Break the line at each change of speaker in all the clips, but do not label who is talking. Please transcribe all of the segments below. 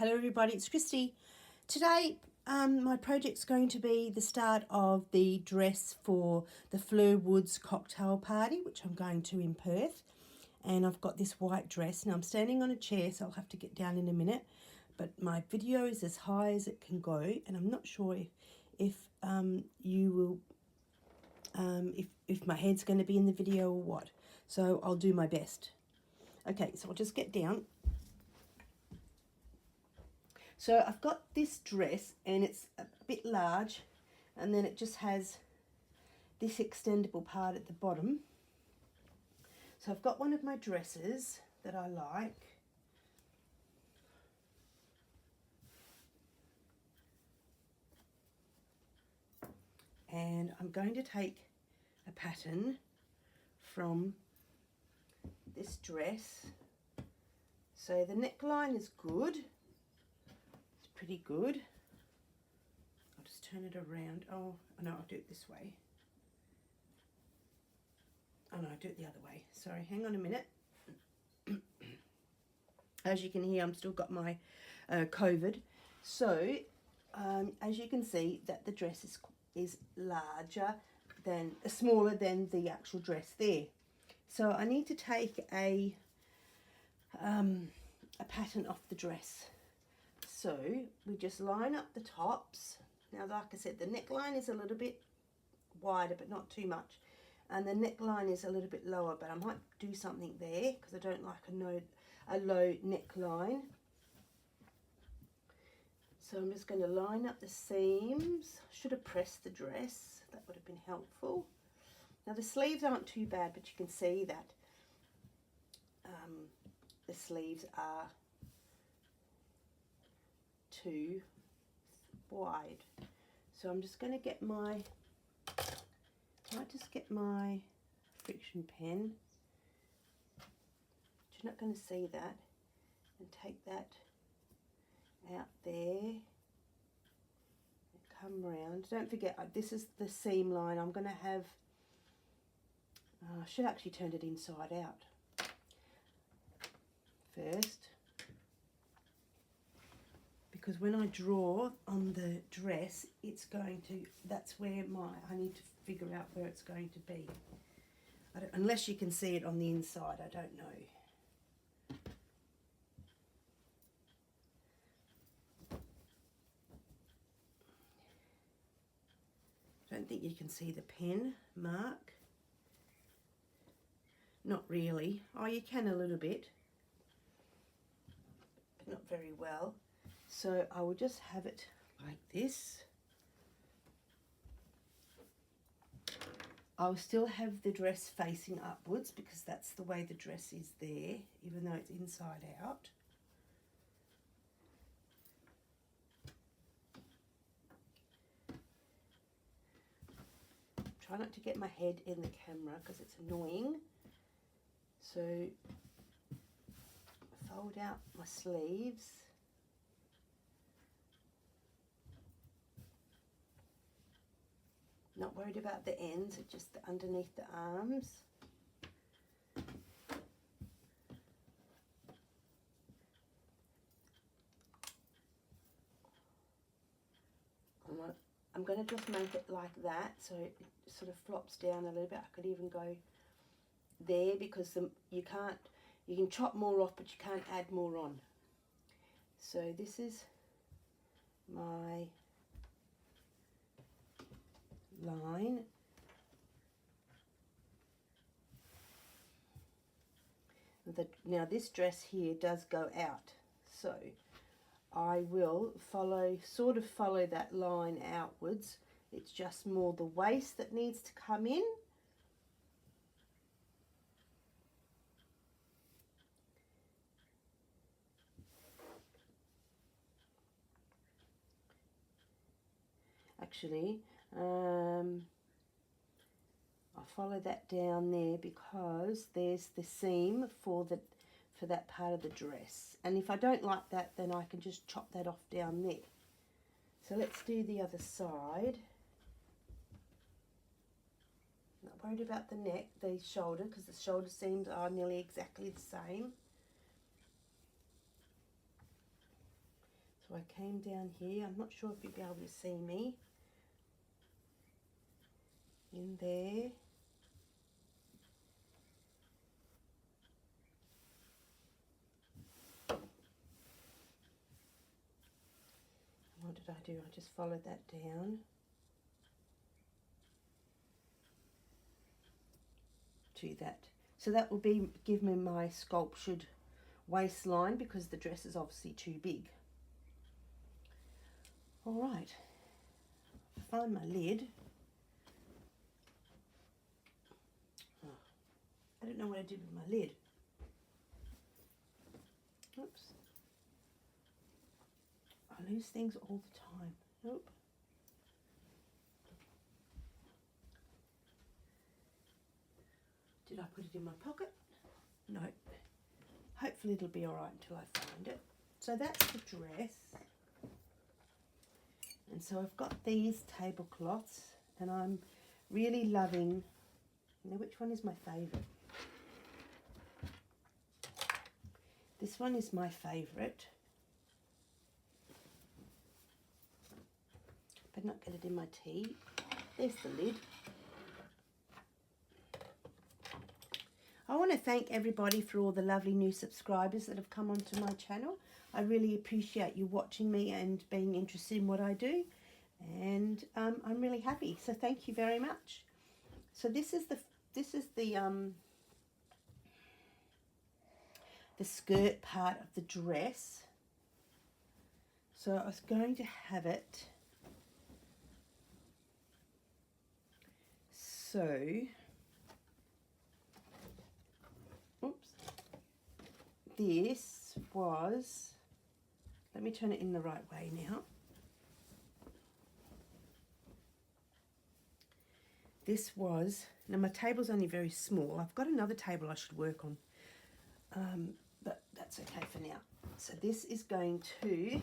Hello everybody, it's Kristy. Today my project's going to be the start of the dress for the Fleur Woods cocktail party, which I'm going to in Perth. And I've got this white dress. Now I'm standing on a chair, so I'll have to get down in a minute. But my video is as high as it can go, and I'm not sure if you will, if my head's going to be in the video or what. So I'll do my best. Okay, so I'll just get down. So I've got this dress and it's a bit large, and then it just has this extendable part at the bottom. So I've got one of my dresses that I like. And I'm going to take a pattern from this dress. So the neckline is good. Pretty good. I'll just turn it around. Oh no, I'll do it this way. Oh no, I'll do it the other way. Sorry, hang on a minute. As you can hear, I'm still got my COVID. So as you can see, that the dress is larger than, smaller than the actual dress there. So I need to take a pattern off the dress. So we just line up the tops. Now, like I said, the neckline is a little bit wider, but not too much. And the neckline is a little bit lower, but I might do something there because I don't like a low neckline. So I'm just going to line up the seams. I should have pressed the dress. That would have been helpful. Now, the sleeves aren't too bad, but you can see that the sleeves are too wide. So I'm just going to get my, friction pen. You're not going to see that, and take that out there and come round. Don't forget, this is the seam line. I'm going to have, I should actually turn it inside out first, because when I draw on the dress, it's going to, that's where I need to figure out where it's going to be. Unless you can see it on the inside, I don't know. I don't think you can see the pen mark. Not really. Oh, you can a little bit, but not very well. So I will just have it like this. I'll still have the dress facing upwards because that's the way the dress is there, even though it's inside out. Try not to get my head in the camera because it's annoying. So fold out my sleeves. Not worried about the ends, it's just underneath the arms. I'm going to just make it like that, so it sort of flops down a little bit. I could even go there because you can chop more off, but you can't add more on. So this is my line. Now this dress here does go out, so I will sort of follow that line outwards. It's just more the waist that needs to come in. Actually, I'll follow that down there because there's the seam for that part of the dress. And if I don't like that, then I can just chop that off down there. So let's do the other side. Not worried about the neck, the shoulder, because the shoulder seams are nearly exactly the same. So I came down here. I'm not sure if you'll be able to see me. In there. What did I do? I just followed that down to that. So that will give me my sculptured waistline because the dress is obviously too big. All right, find my lid. Oh, I don't know what I did with my lid. Oops. I lose things all the time. Nope. Did I put it in my pocket? No. Hopefully it'll be all right until I find it. So that's the dress. And so I've got these tablecloths and I'm really loving, you know which one is my favourite? This one is my favourite. Better not get it in my tea. There's the lid. I want to thank everybody for all the lovely new subscribers that have come onto my channel. I really appreciate you watching me and being interested in what I do. And I'm really happy. So thank you very much. So this is the skirt part of the dress. So I was going to have it so, oops, this was, let me turn it in the right way now. This was, now my table's only very small. I've got another table I should work on, but that's okay for now. So this is going to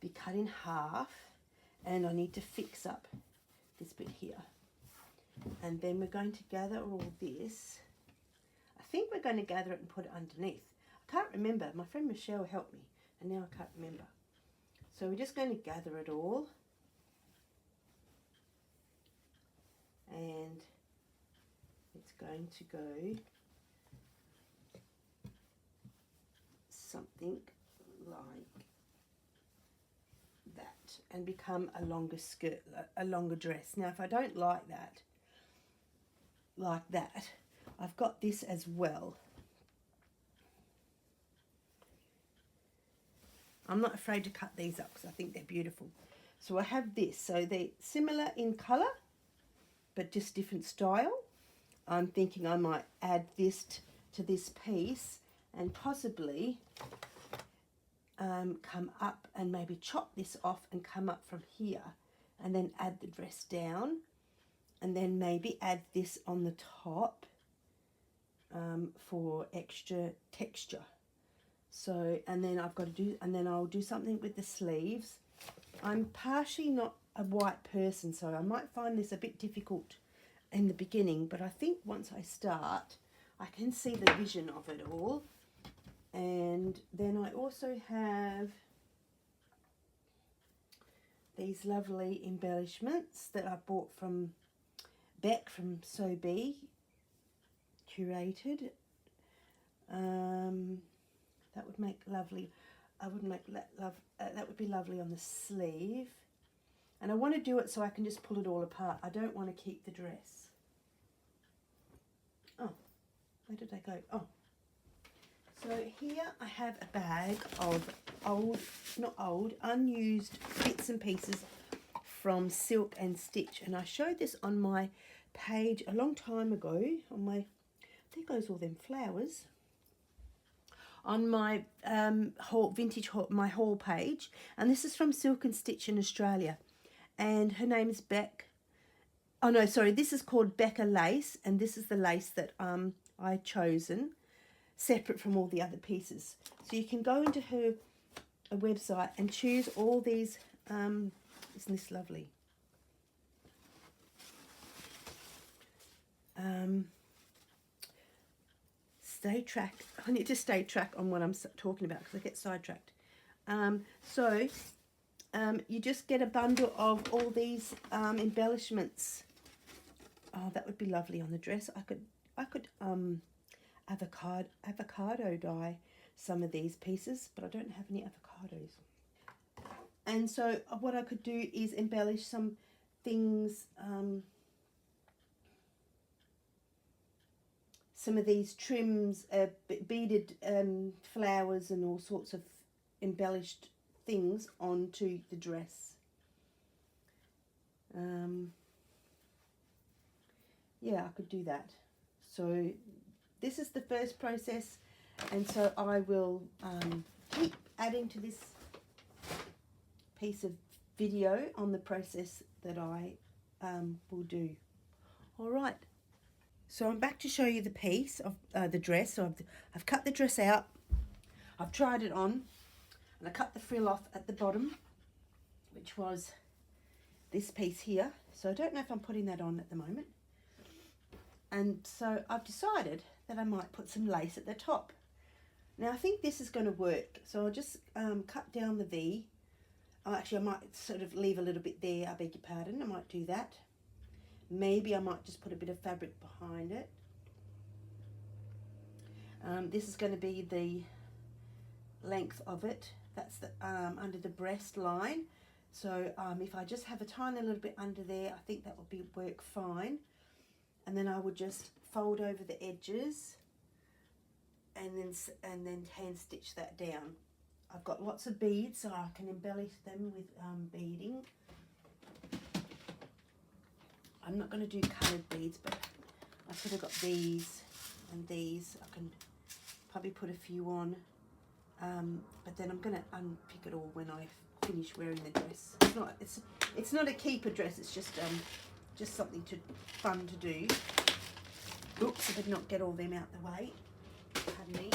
be cut in half, and I need to fix up this bit here. And then we're going to gather all this. I think we're going to gather it and put it underneath. I can't remember. My friend Michelle helped me, and now I can't remember. So we're just going to gather it all. And it's going to go something like that and become a longer skirt, a longer dress. Now if I don't like that, I've got this as well. I'm not afraid to cut these up because I think they're beautiful. So I have this, so they're similar in colour but just different style. I'm thinking I might add this to this piece and possibly come up and maybe chop this off and come up from here and then add the dress down and then maybe add this on the top for extra texture. So, and then I've got to do, and then I'll do something with the sleeves. I'm partially not a white person, so I might find this a bit difficult in the beginning, but I think once I start, I can see the vision of it all. And then I also have these lovely embellishments that I bought from Beck from Sewbits-Kristy, curated. That would make lovely. That would be lovely on the sleeve. And I want to do it so I can just pull it all apart. I don't want to keep the dress. Oh, where did I go? Oh. So here I have a bag of unused bits and pieces from Silk and Stitch. And I showed this on my page a long time ago. On my, there goes all them flowers. On my my haul page. And this is from Silk and Stitch in Australia. And her name is Beck. Oh no, sorry, this is called Becca Lace, and this is the lace that I chosen, separate from all the other pieces. So you can go into her website and choose all these. Isn't this lovely? I need to stay track on what I'm talking about because I get sidetracked. You just get a bundle of all these embellishments. Oh, that would be lovely on the dress. I could avocado dye some of these pieces, but I don't have any avocados. And so what I could do is embellish some things, some of these trims, beaded flowers and all sorts of embellished things onto the dress. Yeah, I could do that. So this is the first process, and so I will keep adding to this piece of video on the process that I will do. All right. So I'm back to show you the piece of the dress. So I've cut the dress out. I've tried it on, and I cut the frill off at the bottom, which was this piece here. So I don't know if I'm putting that on at the moment. And so I've decided that I might put some lace at the top. Now I think this is going to work. So I'll just cut down the V. Oh, actually, I might sort of leave a little bit there. I beg your pardon. I might do that. Maybe I might just put a bit of fabric behind it. This is going to be the length of it. That's the under the breast line. So if I just have a tiny little bit under there, I think that will work fine. And then I would just fold over the edges and then hand stitch that down. I've got lots of beads, so I can embellish them with beading. I'm not going to do coloured beads, but I've sort of got these and these. I can probably put a few on, but then I'm going to unpick it all when I finish wearing the dress. It's not a keeper dress. It's just something fun to do. Oops, I did not get all them out the way. Pardon me.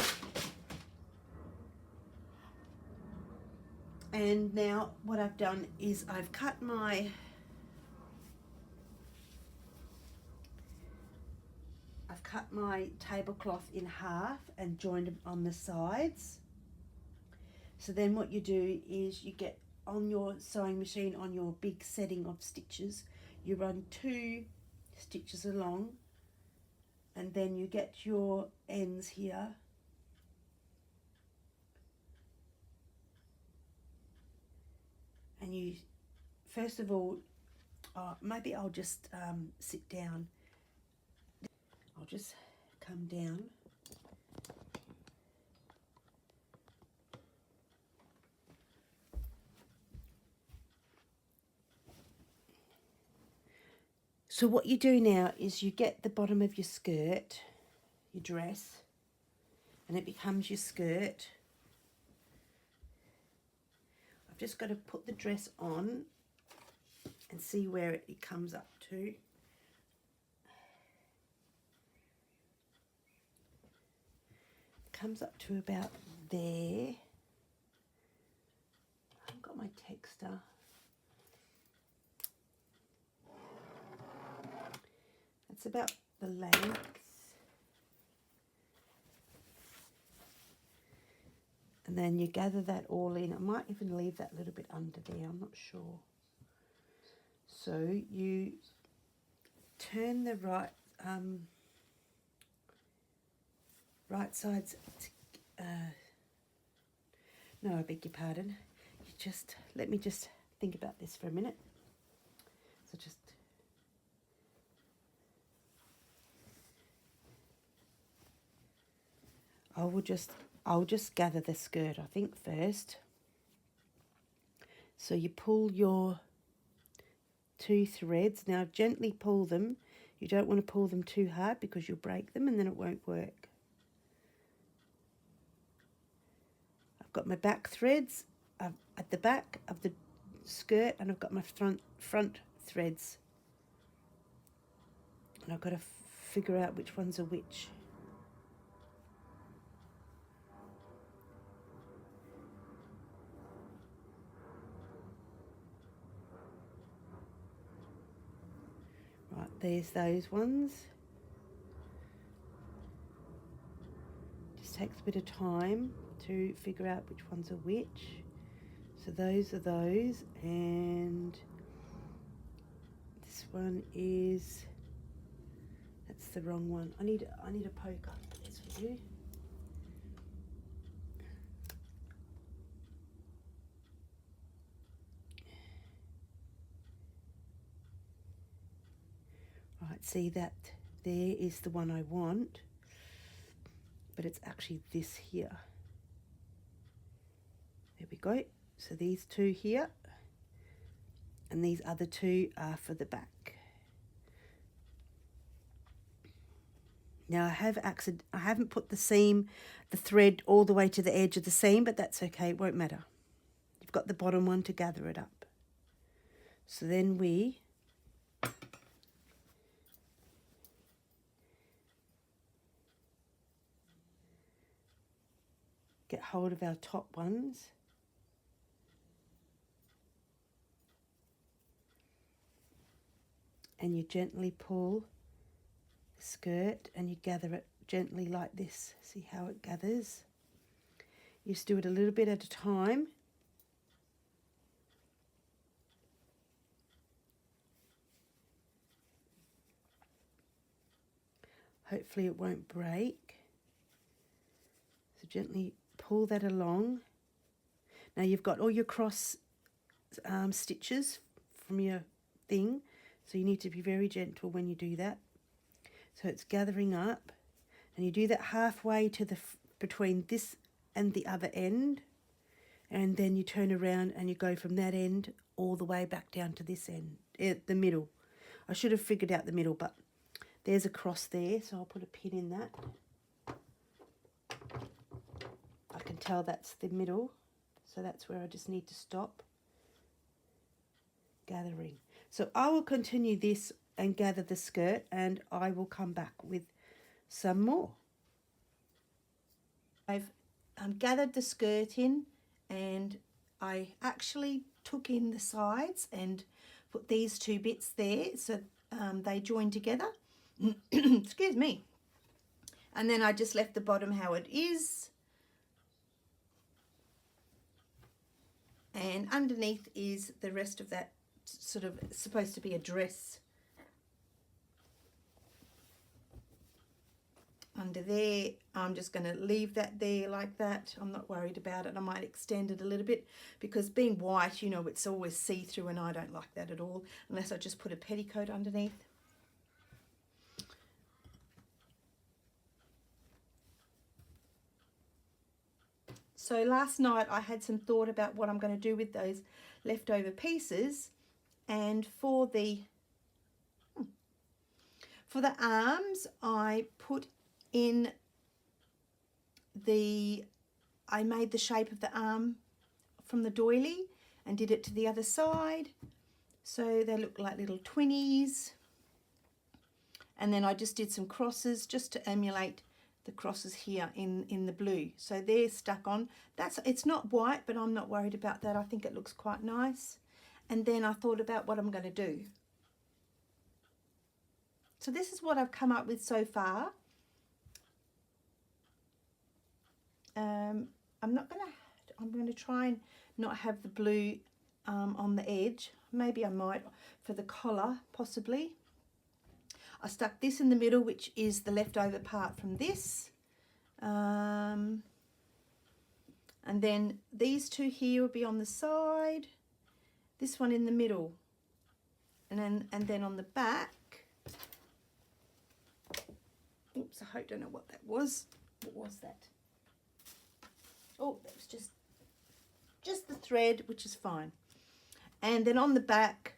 And now what I've done is I've cut my tablecloth in half and joined them on the sides. So then what you do is you get on your sewing machine, on your big setting of stitches, you run 2 stitches along, and then you get your ends here, and you first of all, maybe I'll just sit down. I'll just come down. So what you do now is you get the bottom of your skirt, your dress, and it becomes your skirt. I've just got to put the dress on and see where it comes up to. It comes up to about there. I've got my texter. It's about the length. And then you gather that all in. I might even leave that little bit under there, I'm not sure. So you turn the right sides, no, I beg your pardon. Let me just think about this for a minute. So I'll just gather the skirt, I think, first. So you pull your 2 threads. Now gently pull them. You don't want to pull them too hard because you'll break them and then it won't work. I've got my back threads at the back of the skirt, and I've got my front threads. And I've got to figure out which ones are which. Right, there's those ones. takes a bit of time to figure out which ones are which. So those are those, and this one is, that's the wrong one. I need a poker for this for you. Right, see that there is the one I want, but it's actually this here. There we go. So these two here, and these other two are for the back. Now I haven't put the thread all the way to the edge of the seam, but that's okay, it won't matter. You've got the bottom one to gather it up. So then we get hold of our top ones. And you gently pull the skirt and you gather it gently like this. See how it gathers? You just do it a little bit at a time. Hopefully it won't break. So gently pull that along. Now you've got all your cross stitches from your thing, so you need to be very gentle when you do that. So it's gathering up, and you do that halfway to between this and the other end, and then you turn around and you go from that end all the way back down to this end, the middle. I should have figured out the middle, but there's a cross there, so I'll put a pin in that. I can tell that's the middle, so that's where I just need to stop gathering. So I will continue this and gather the skirt, and I will come back with some more. I've gathered the skirt in, and I actually took in the sides and put these two bits there so they join together. Excuse me. And then I just left the bottom how it is. And underneath is the rest of that, sort of supposed to be a dress. Under there, I'm just going to leave that there like that. I'm not worried about it. I might extend it a little bit because being white, you know, it's always see-through, and I don't like that at all unless I just put a petticoat underneath. So last night I had some thought about what I'm going to do with those leftover pieces, and for the arms I put in I made the shape of the arm from the doily and did it to the other side, so they look like little twinnies. And then I just did some crosses just to emulate the crosses here in the blue. So they're stuck on. It's not white, but I'm not worried about that. I think it looks quite nice. And then I thought about what I'm going to do. So this is what I've come up with so far. I'm going to try and not have the blue on the edge. Maybe I might for the collar, possibly. I stuck this in the middle, which is the leftover part from this. And then these two here will be on the side. This one in the middle. And then on the back. Oops, I don't know what that was. What was that? Oh, that was just the thread, which is fine. And then on the back,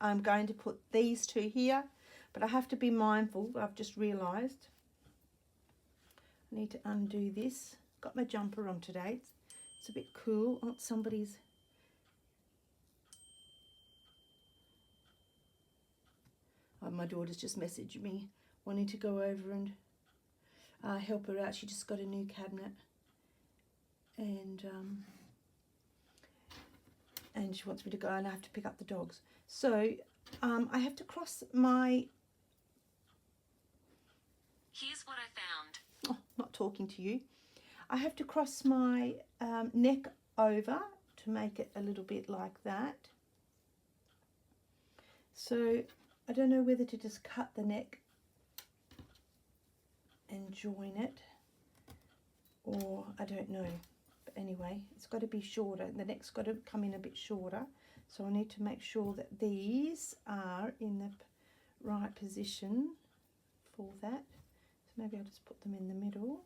I'm going to put these two here, but I have to be mindful. I've just realised I need to undo this. Got my jumper on today. It's a bit cool. Oh, my daughter's just messaged me wanting to go over and help her out. She just got a new cabinet, and she wants me to go, and I have to pick up the dogs. So I have to cross my
Here's what I found.
Oh, not talking to you. I have to cross my neck over to make it a little bit like that. So I don't know whether to just cut the neck and join it, or I don't know. But anyway, it's got to be shorter. The neck's got to come in a bit shorter. So I need to make sure that these are in the right position for that. So maybe I'll just put them in the middle.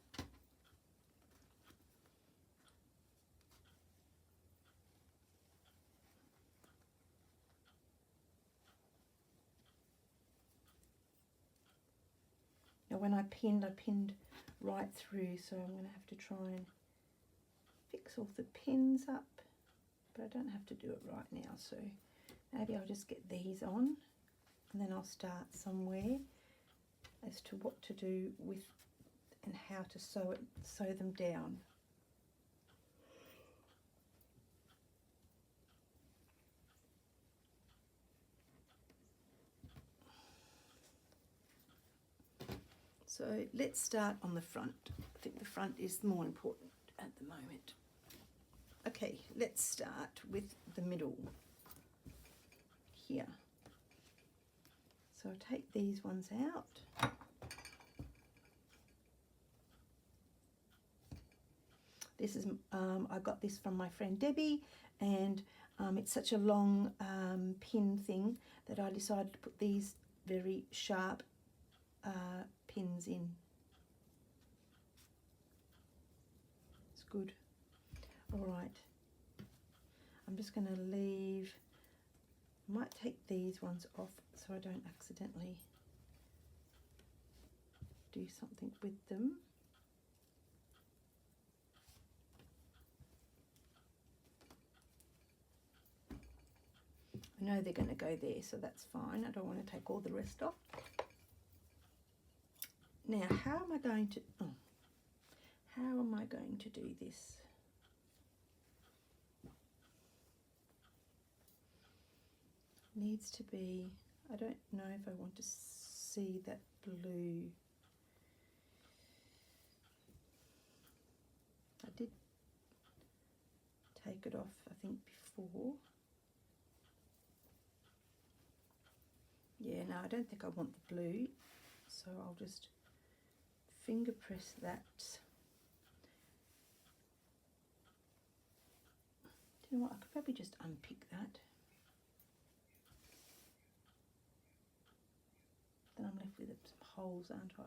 Now when I pinned right through, so I'm going to have to try and fix all the pins up, but I don't have to do it right now, so maybe I'll just get these on and then I'll start somewhere as to what to do with and how to sew them down. So let's start on the front. I think the front is more important at the moment. Okay, let's start with the middle here. So I'll take these ones out. This is, I got this from my friend Debbie, and it's such a long pin thing that I decided to put these very sharp pins in. It's good. All right, I'm just going to leave, I might take these ones off so I don't accidentally do something with them. I know they're going to go there, so that's fine. I don't want to take all the rest off. Now, how am I going to do this? Needs to be, I don't know if I want to see that blue. I did take it off, I think, before. Yeah, no, I don't think I want the blue, so I'll just finger press that. Do you know what, I could probably just unpick that. Then I'm left with some holes, aren't I?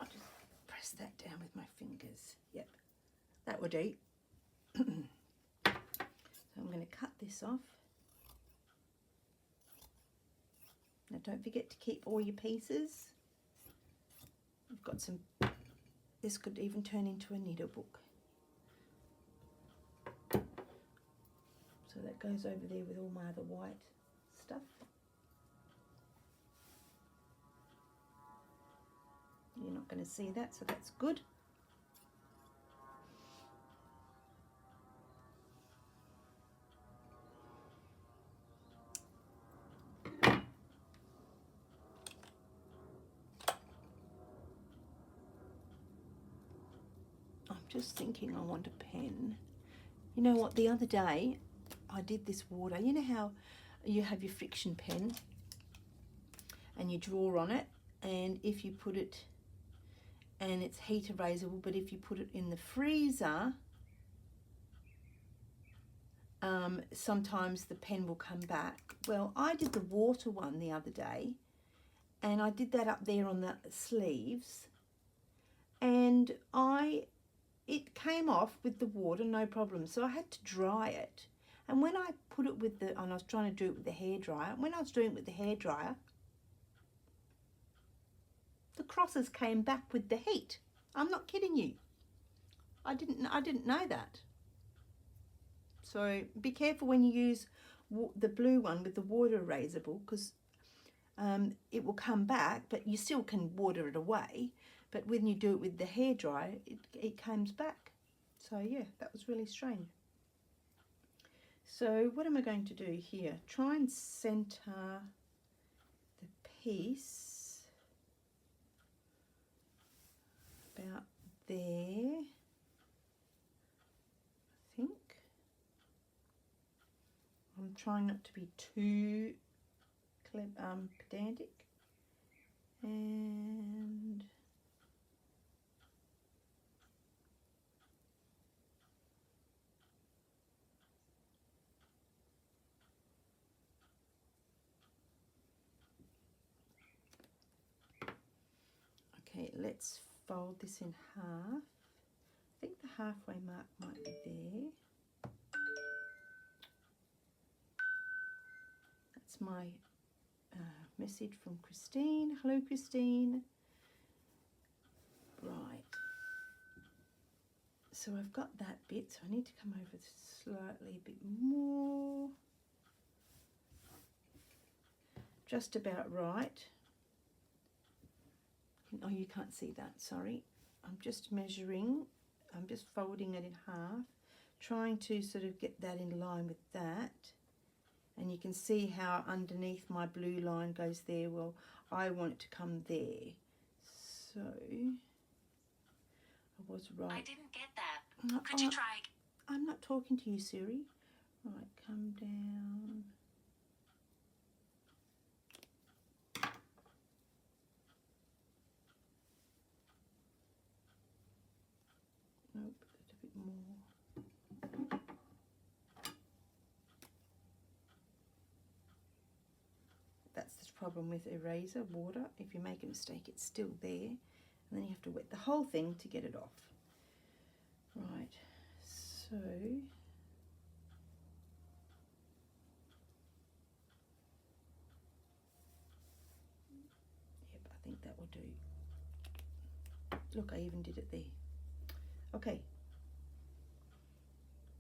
I'll just press that down with my fingers. Yep, that will do. So I'm going to cut this off. Now don't forget to keep all your pieces. I've got some, this could even turn into a knitted book. So that goes over there with all my other white stuff. You're not going to see that, so that's good. I'm just thinking I want a pen. You know what, the other day I did this water. You know how you have your friction pen and you draw on it, and if you put it, and it's heat erasable, but if you put it in the freezer, sometimes the pen will come back. Well, I did the water one the other day, and I did that up there on the sleeves, and it came off with the water, no problem. So I had to dry it. And when I put it with and I was trying to do it with the hairdryer, when I was doing it with the hairdryer, the crosses came back with the heat. I'm not kidding you. I didn't know that. So be careful when you use the blue one with the water erasable, because it will come back, but you still can water it away. But when you do it with the hairdryer, it comes back. So yeah, that was really strange. So what am I going to do here? Try and center the piece about there, I think. I'm trying not to be too pedantic. And okay, let's fold this in half. I think the halfway mark might be there. That's my message from Christine. Hello, Christine. Right. So I've got that bit, so I need to come over slightly a bit more. Just about right. Oh, you can't see that, sorry. I'm just measuring. I'm just folding it in half, trying to sort of get that in line with that. And you can see how underneath my blue line goes there. Well, I want it to come there. So, I was right.
I didn't get that. Could you try?
I'm not talking to you, Siri. Right, come down. Nope, a bit more. That's the problem with eraser, water. If you make a mistake, it's still there. And then you have to wet the whole thing to get it off. Right, so... Yep, I think that will do. Look, I even did it there. Okay.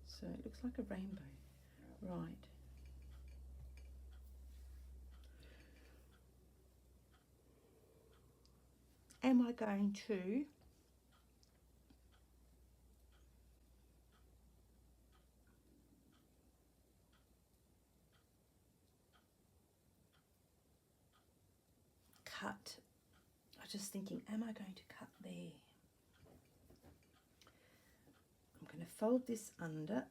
So it looks like a rainbow. Right. Am I going to cut? I was just thinking, am I going to cut there? I'm going to fold this under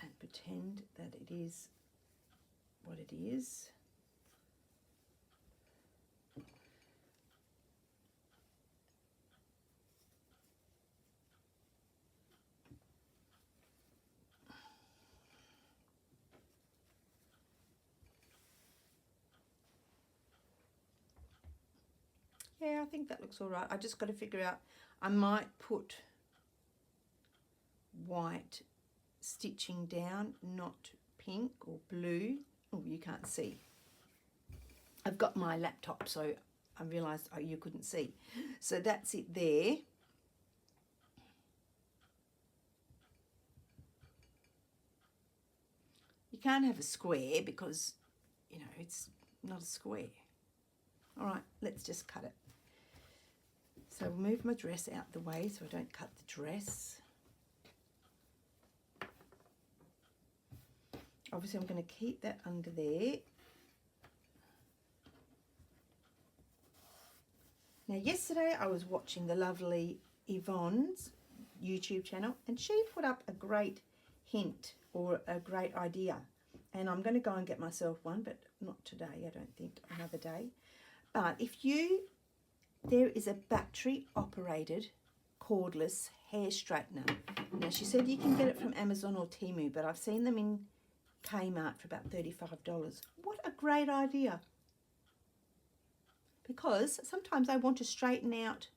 and pretend that it is what it is. Yeah, I think that looks all right. I just got to figure out, I might put white stitching down, not pink or blue. Oh, you can't see. I've got my laptop, so I realised you couldn't see. So that's it there. You can't have a square because, you know, it's not a square. All right, let's just cut it. So I'll move my dress out the way so I don't cut the dress. Obviously, I'm going to keep that under there. Now, yesterday I was watching the lovely Yvonne's YouTube channel, and she put up a great hint or a great idea. And I'm going to go and get myself one, but not today, I don't think, another day. But if there is a battery operated cordless hair straightener. Now, she said you can get it from Amazon or Temu, but I've seen them in Kmart for about $35. What a great idea. Because sometimes I want to straighten out,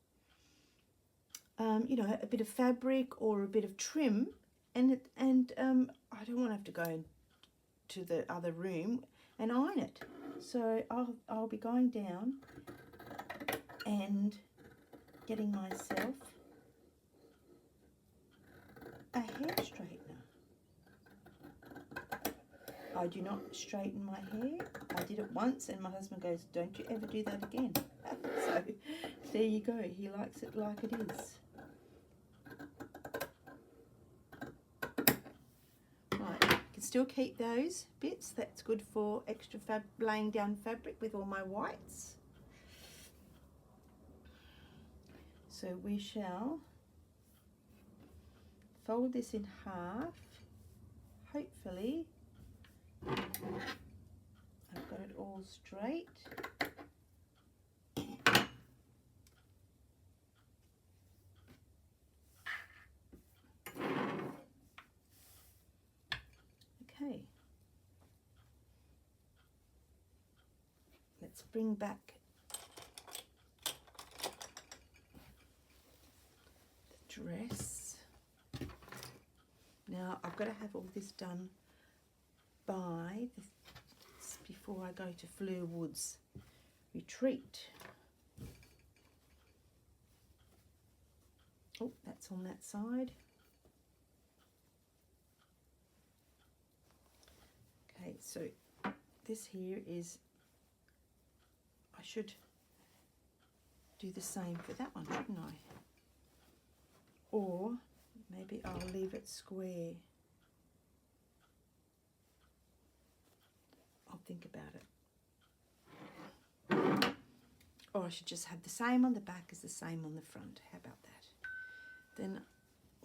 you know, a bit of fabric or a bit of trim, and I don't want to have to go to the other room and iron it. So I'll be going down and getting myself a hair straightener. I do not straighten my hair. I did it once and my husband goes, don't you ever do that again. So there you go. He likes it like it is. can still keep those bits. That's good for extra laying down fabric with all my whites. So we shall fold this in half. Hopefully I've got it all straight. Okay. Let's bring back the dress. Now I've got to have all this done by before I go to Fleur Woods retreat. Oh, that's on that side. Okay, so this here is, I should do the same for that one, shouldn't I? Or maybe I'll leave it square. I'll think about it. Or I should just have the same on the back as the same on the front. How about that? Then,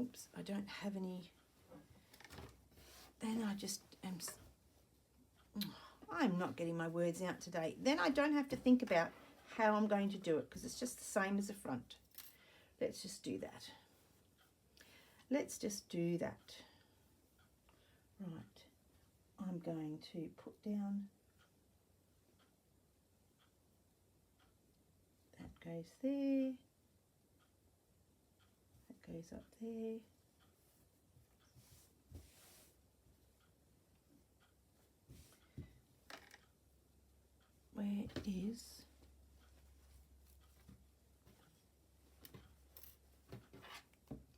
oops, I don't have any. Then I just am. I'm not getting my words out today. Then I don't have to think about how I'm going to do it because it's just the same as the front. Let's just do that. Let's just do that. Right. I'm going to put down. That goes there. That goes up there. Where is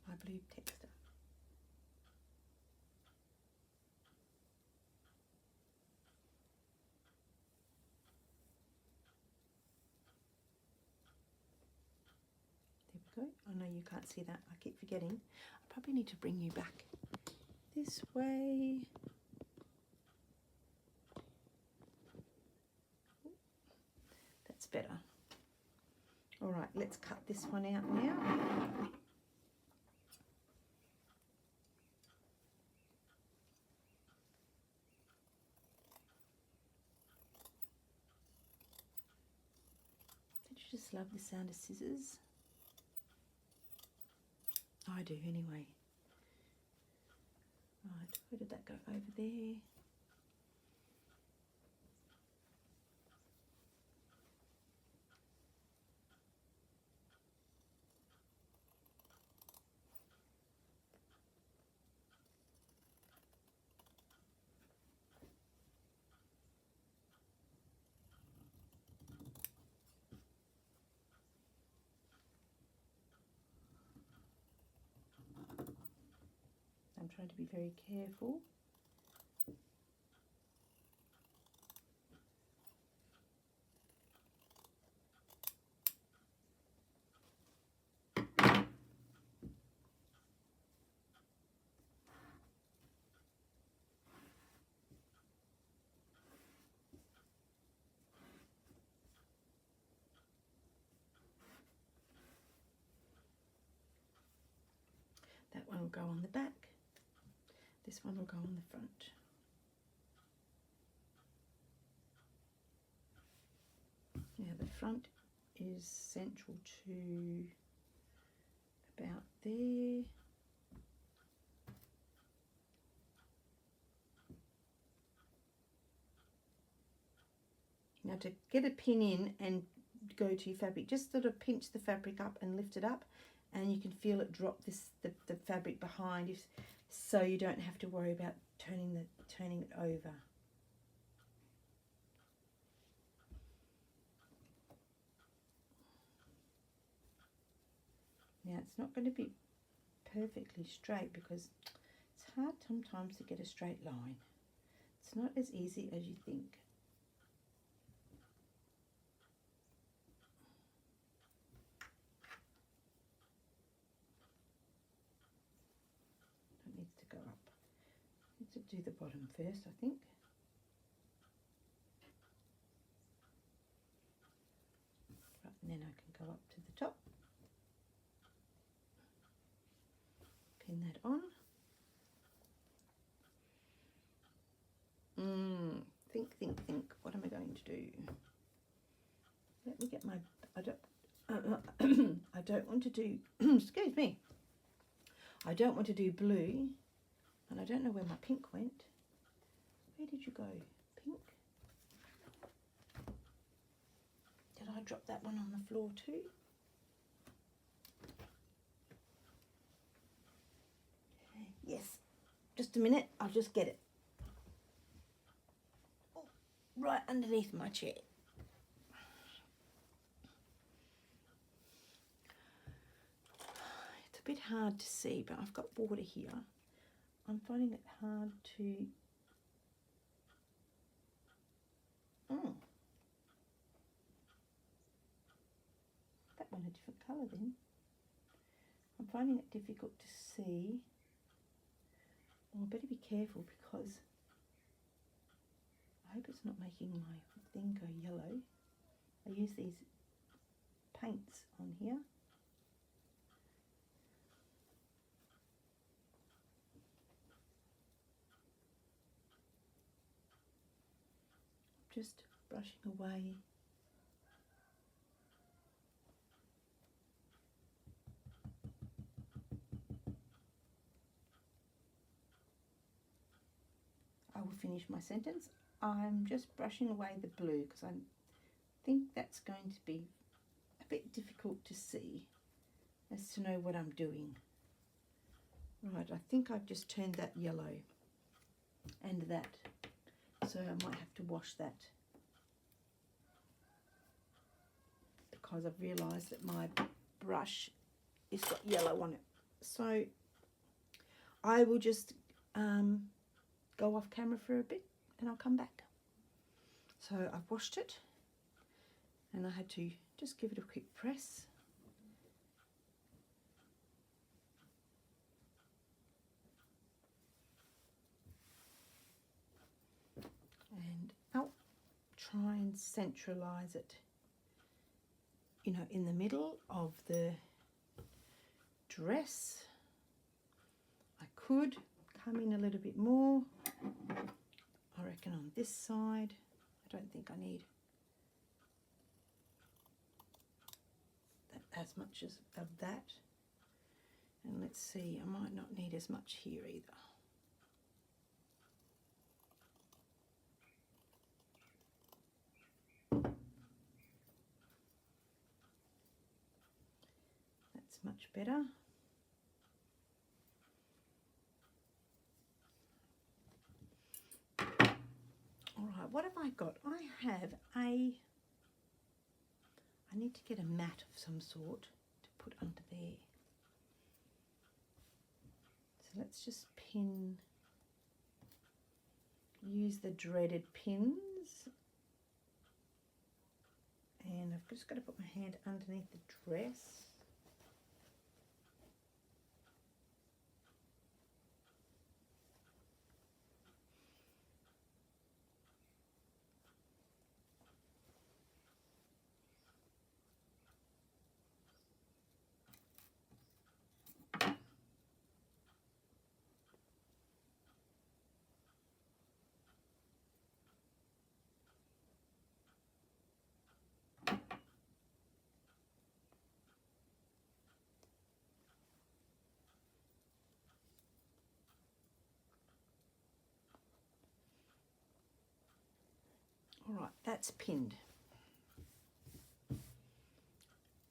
my blue texture? There we go. I know you can't see that. I keep forgetting. I probably need to bring you back this way. That's better. All right, let's cut this one out now. Don't you just love the sound of scissors? I do anyway. Right, where did that go? Over there. I'm trying to be very careful. That one will go on the back. This one will go on the front. Now the front is central to about there. Now to get a pin in and go to your fabric, just sort of pinch the fabric up and lift it up, and you can feel it drop the fabric behind you, so you don't have to worry about turning it over. Now it's not going to be perfectly straight because it's hard sometimes to get a straight line. It's not as easy as you think. It needs to go up. It Let's do the bottom first, I think. Right, and then I can go up to the top. Pin that on. Think. What am I going to do? Let me get my. I don't want to do. Excuse me. I don't want to do blue, and I don't know where my pink went. Where did you go, pink? Did I drop that one on the floor too? Yes. Just a minute. I'll just get it. Right underneath my chair. It's a bit hard to see, but I've got water here. I'm finding it hard to... Oh. That one a different colour then. I'm finding it difficult to see. Oh, I better be careful because I hope it's not making my thing go yellow. I use these paints on here. Just brushing away. I will finish my sentence. I'm just brushing away the blue because I think that's going to be a bit difficult to see as to know what I'm doing. Right, I think I've just turned that yellow and that, so I might have to wash that because I've realised that my brush has got yellow on it. So I will just go off camera for a bit and I'll come back. So I've washed it and I had to just give it a quick press. And I'll try and centralise it, you know, in the middle of the dress. I could come in a little bit more. I reckon on this side. I don't think I need that as much as of that. And let's see, I might not need as much here either. That's much better. Alright, what have I got? I need to get a mat of some sort to put under there. So let's just pin, use the dreaded pins. And I've just got to put my hand underneath the dress. Alright, that's pinned.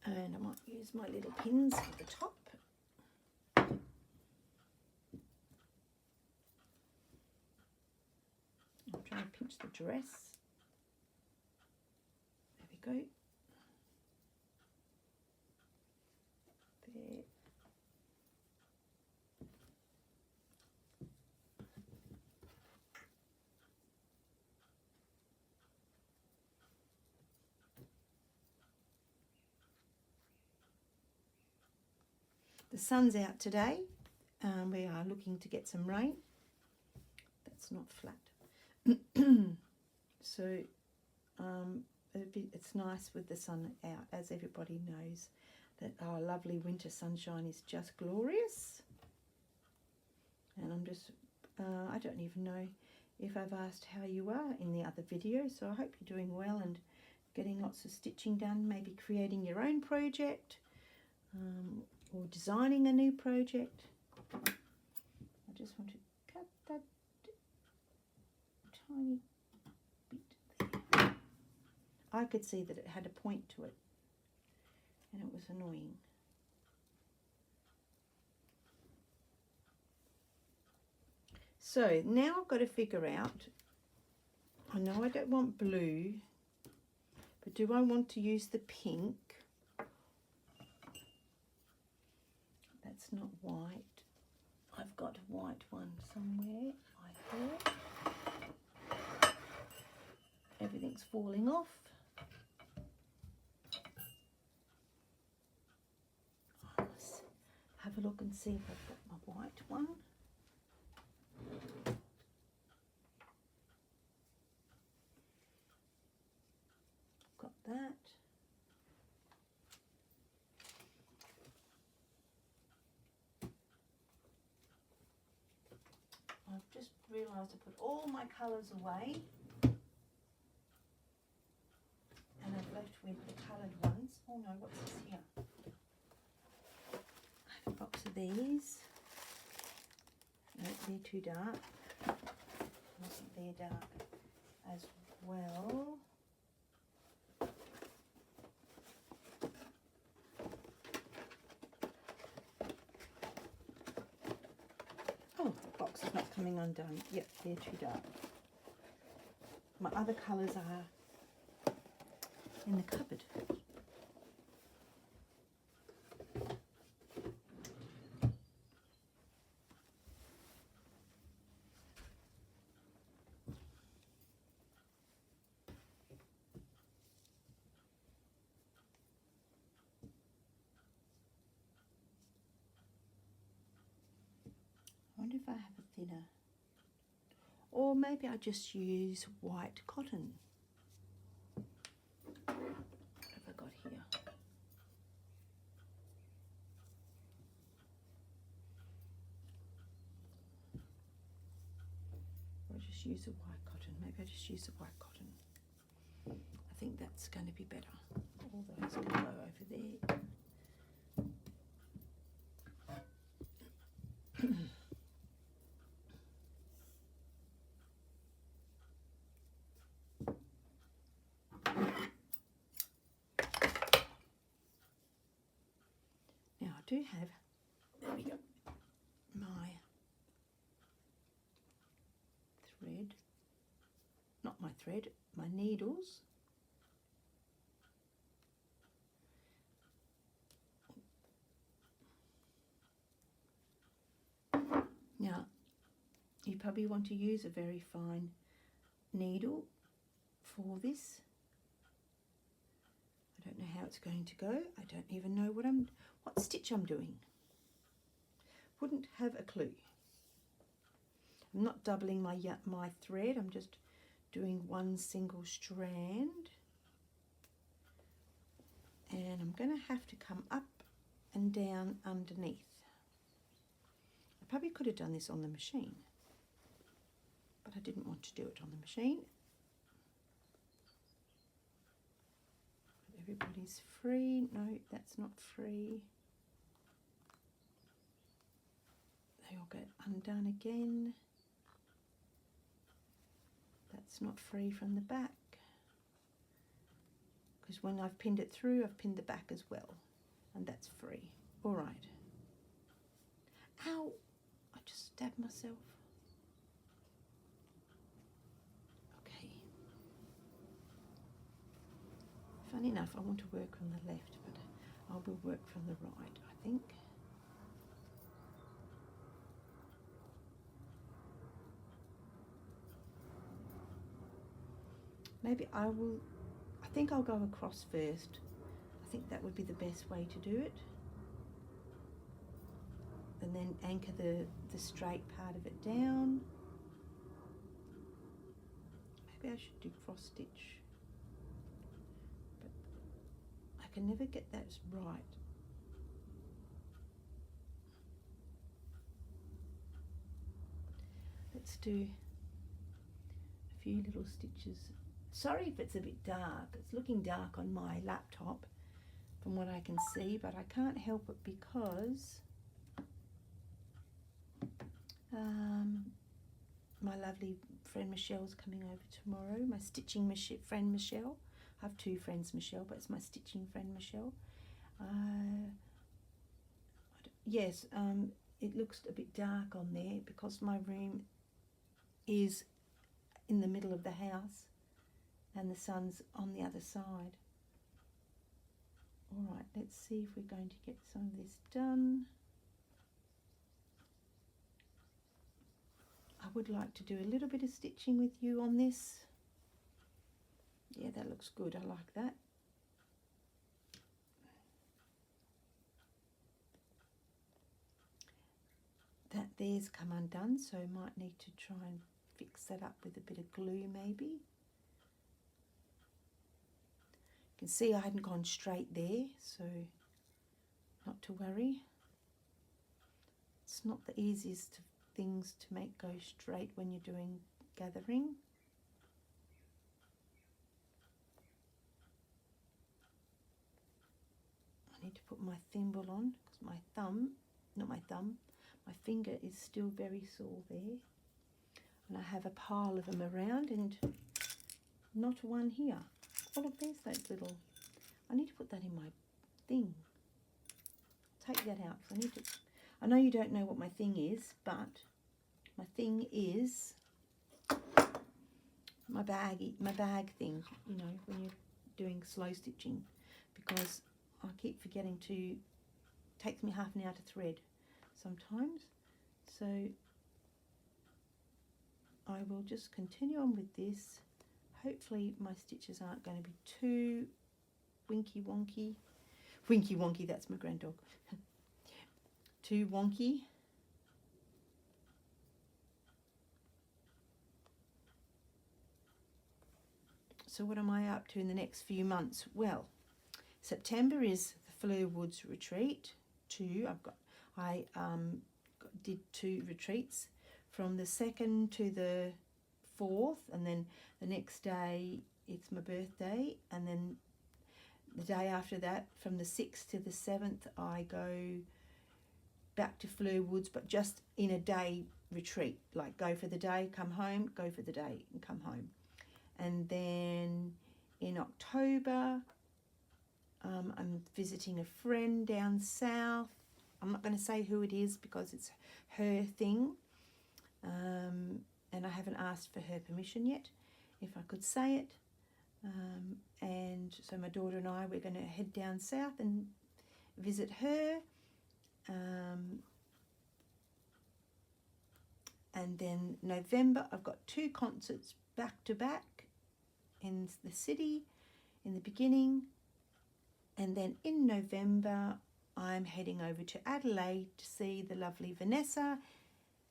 And I might use my little pins at the top. I'll try and pinch the dress. There we go. There. The sun's out today. We are looking to get some rain.
it's not flat. So it's nice with the sun out, as everybody knows that our lovely winter sunshine is just glorious. And I'm just, I don't even know if I've asked how you are in the other video, so I hope you're doing well and getting lots of stitching done, maybe creating your own project or designing a new project. I just want to cut that tiny bit there. I could see that it had a point to it and it was annoying. So now I've got to figure out, I know I don't want blue, but do I want to use the pink? That's not white. I've got a white one somewhere, I heard. Everything's falling off. Let's have a look and see if I've got my white one. Got that. I've just realised I put all my colours away and I've left with the coloured ones. Oh no, what's this here? I have a box of these. No, they're too dark. I think they're dark as well. Oh, the box is not coming undone. Yep, they're too dark. My other colours are in the cupboard. I wonder if I have a thinner, or maybe I just use white cotton. What have I got here? Or just use a white cotton. Maybe I just use a white cotton. I think that's going to be better. All those can go over there. Now I do have, there we go, my thread, not my thread, my needles. Now you probably want to use a very fine needle for this. I don't know how it's going to go. I don't even know what stitch I'm doing. Wouldn't have a clue. I'm not doubling my thread. I'm just doing one single strand. And I'm going to have to come up and down underneath. I probably could have done this on the machine, but I didn't want to do it on the machine. Everybody's free. No, that's not free. They all get undone again. That's not free from the back. Because when I've pinned it through, I've pinned the back as well. And that's free. All right. Ow! I just stabbed myself. Okay. Funny enough, I want to work from the left, but I will work from the right, I think. Maybe I think I'll go across first. I think that would be the best way to do it. And then anchor the straight part of it down. Maybe I should do cross stitch, but I can never get that right. Let's do a few little stitches. Sorry if it's a bit dark. It's looking dark on my laptop from what I can see, but I can't help it because my lovely friend Michelle's coming over tomorrow. My stitching friend Michelle. I have two friends Michelle, but it's my stitching friend Michelle. Yes, it looks a bit dark on there because my room is in the middle of the house and the sun's on the other side. All right, let's see if we're going to get some of this done. I would like to do a little bit of stitching with you on this. Yeah, that looks good. I like that. That there's come undone, so I might need to try and fix that up with a bit of glue maybe. You can see I hadn't gone straight there, so not to worry. It's not the easiest things to make go straight when you're doing gathering. I need to put my thimble on because my finger is still very sore there. And I have a pile of them around and not one here. All of these, those little, I need to put that in my thing. Take that out. I know you don't know what my thing is, but my thing is my bag thing, you know, when you're doing slow stitching, because I keep forgetting to, it takes me half an hour to thread sometimes. So I will just continue on with this. Hopefully my stitches aren't going to be too winky wonky. Winky wonky, that's my granddog. Too wonky. So what am I up to in the next few months? Well, September is the Fleur Woods retreat. I did 2 retreats from the 2nd to the 4th, and then the next day it's my birthday, and then the day after that from the 6th to the 7th I go back to Fleur Woods, but just in a day retreat, like go for the day, come home, go for the day and come home. And then in October I'm visiting a friend down south. I'm not going to say who it is because it's her thing, and I haven't asked for her permission yet if I could say it. And so my daughter and I, we're going to head down south and visit her. And then November I've got 2 concerts back to back in the city in the beginning, and then in November I'm heading over to Adelaide to see the lovely Vanessa,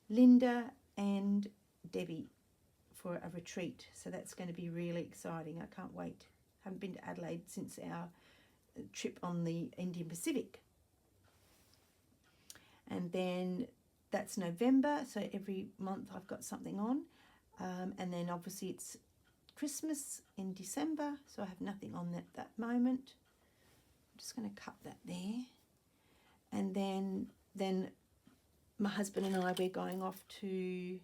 Linda and Debbie for a retreat. So that's going to be really exciting. I can't wait. Haven't been to Adelaide since our trip on the Indian Pacific. And then that's November, so every month I've got something on. And then obviously it's Christmas in December, so I have nothing on at that moment. I'm just going to cut that there. And then my husband and I, we're going off to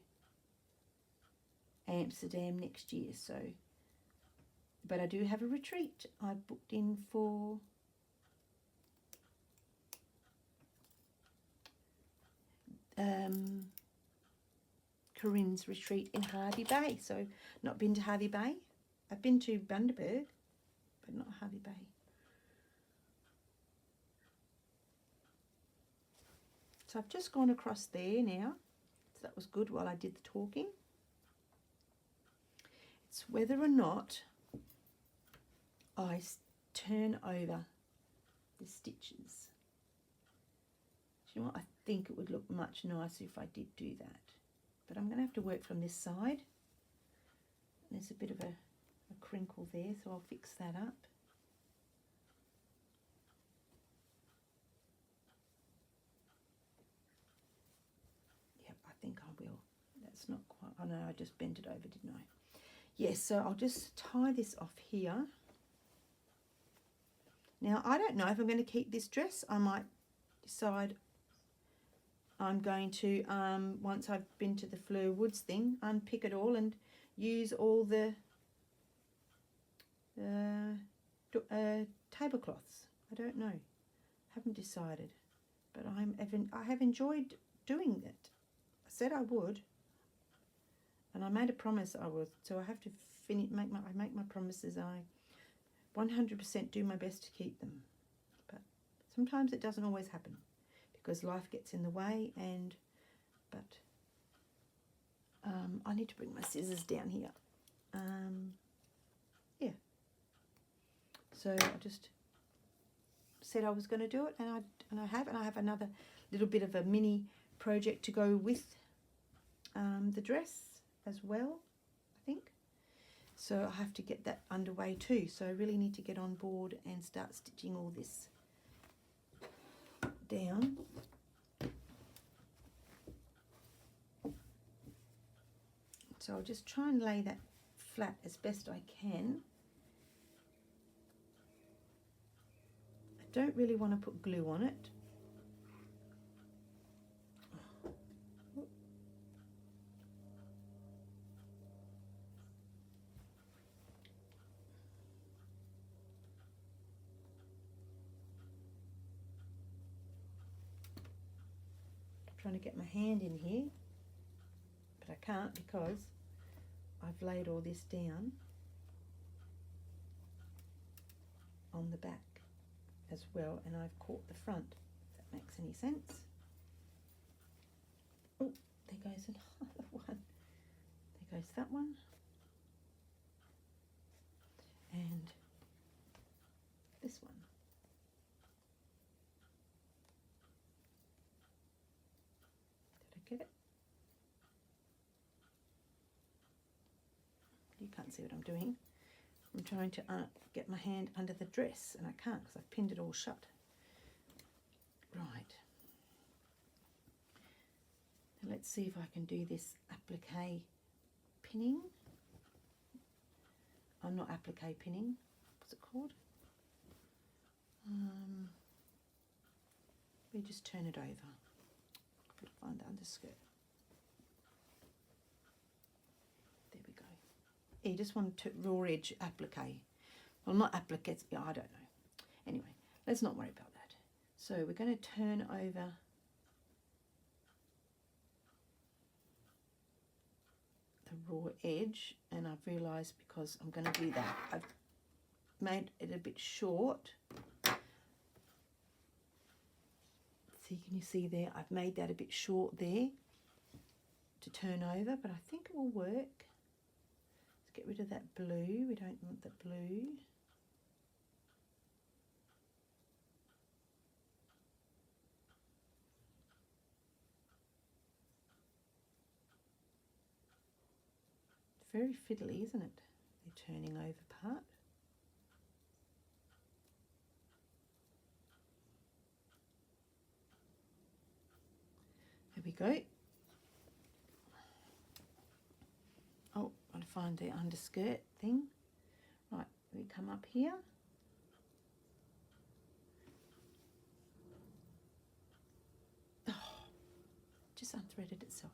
Amsterdam next year. So, but I do have a retreat I booked in for Corinne's retreat in Harvey Bay. So not been to Harvey Bay. I've been to Bundaberg, but not Harvey Bay. So I've just gone across there now. So that was good while I did the talking. It's whether or not I turn over the stitches. Do you know what? I think it would look much nicer if I did do that. But I'm going to have to work from this side. there's a bit of a crinkle there, so I'll fix that up. Yep, I think I will. That's not quite, oh no, I just bent it over, didn't I? Yes, so I'll just tie this off here. Now, I don't know if I'm going to keep this dress. I might decide I'm going to, once I've been to the Fleur Woods thing, unpick it all and use all the tablecloths. I don't know. Haven't decided. But I have enjoyed doing it. I said I would. And I made a promise I would. So I have to make my promises. I 100% do my best to keep them. But sometimes it doesn't always happen because life gets in the way, but I need to bring my scissors down here. Yeah. So I just said I was going to do it, and I have another little bit of a mini project to go with the dress as well, I think. So I have to get that underway too. So I really need to get on board and start stitching all this down. So I'll just try and lay that flat as best I can. I don't really want to put glue on it. Trying to get my hand in here, but I can't because I've laid all this down on the back as well, and I've caught the front, if that makes any sense. Oh, there goes another one. There goes that one. And this one. Get it? You can't see what I'm doing. I'm trying to get my hand under the dress, and I can't because I've pinned it all shut. Right. Now let's see if I can do this applique pinning. Oh, not applique pinning. What's it called? We just turn it over. Find the underskirt. There we go. You just want to raw edge applique. Well, not applique, yeah, I don't know. Anyway, let's not worry about that. So we're going to turn over the raw edge, and I've realised because I'm going to do that, I've made it a bit short. Can you see there? I've made that a bit short there to turn over, but I think it will work. Let's get rid of that blue. We don't want the blue. It's very fiddly, isn't it? The turning over part. There we go. Oh, got to find the underskirt thing. Right, we come up here. Oh, just unthreaded itself.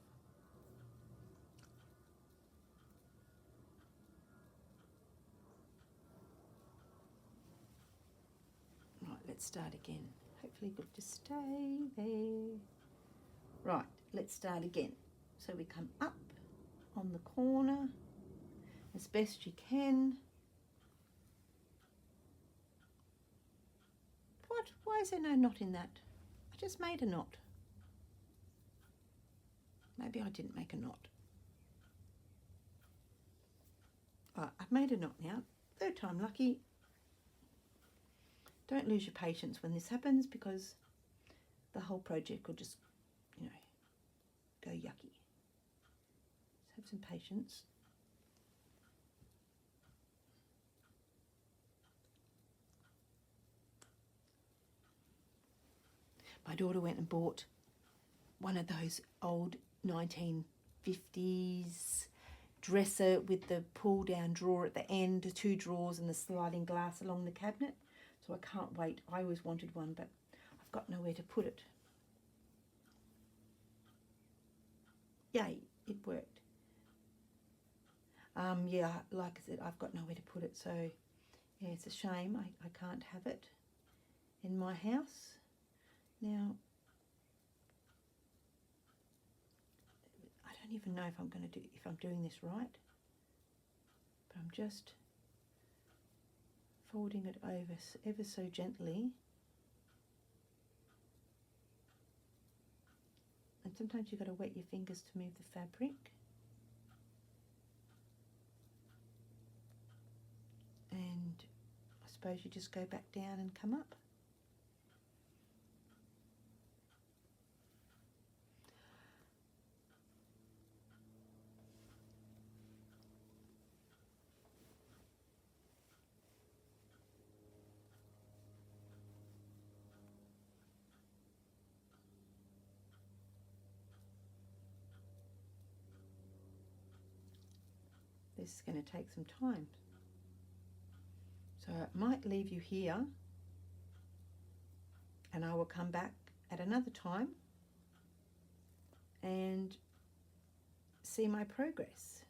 Right, let's start again. Hopefully good to stay there. Right, let's start again. So we come up on the corner as best you can. What? Why is there no knot in that? I just made a knot. Maybe I didn't make a knot. Right, I've made a knot now. Third time lucky. Don't lose your patience when this happens because the whole project will just, you know, go yucky. Just have some patience. My daughter went and bought one of those old 1950s dresser with the pull down drawer at the end, the 2 drawers and the sliding glass along the cabinet. So I can't wait. I always wanted one, but I've got nowhere to put it. Yay, it worked. Yeah, like I said, I've got nowhere to put it, so yeah, it's a shame I can't have it in my house. Now, I don't even know if I'm doing this right, but I'm just folding it over ever so gently. And sometimes you've got to wet your fingers to move the fabric. And I suppose you just go back down and come up. This is going to take some time. So I might leave you here and I will come back at another time and see my progress.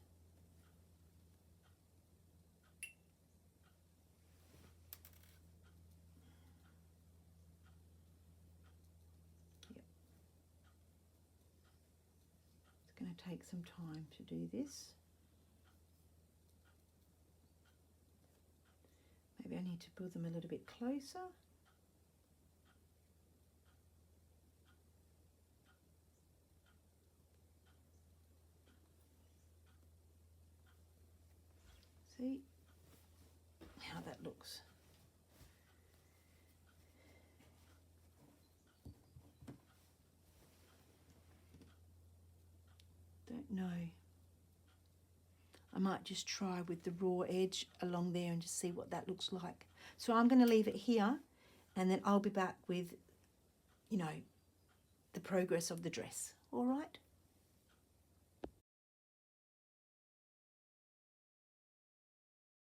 Yep. It's going to take some time to do this. Maybe I need to pull them a little bit closer. See how that looks. Don't know. I might just try with the raw edge along there and just see what that looks like. So I'm going to leave it here and then I'll be back with, you know, the progress of the dress. All right?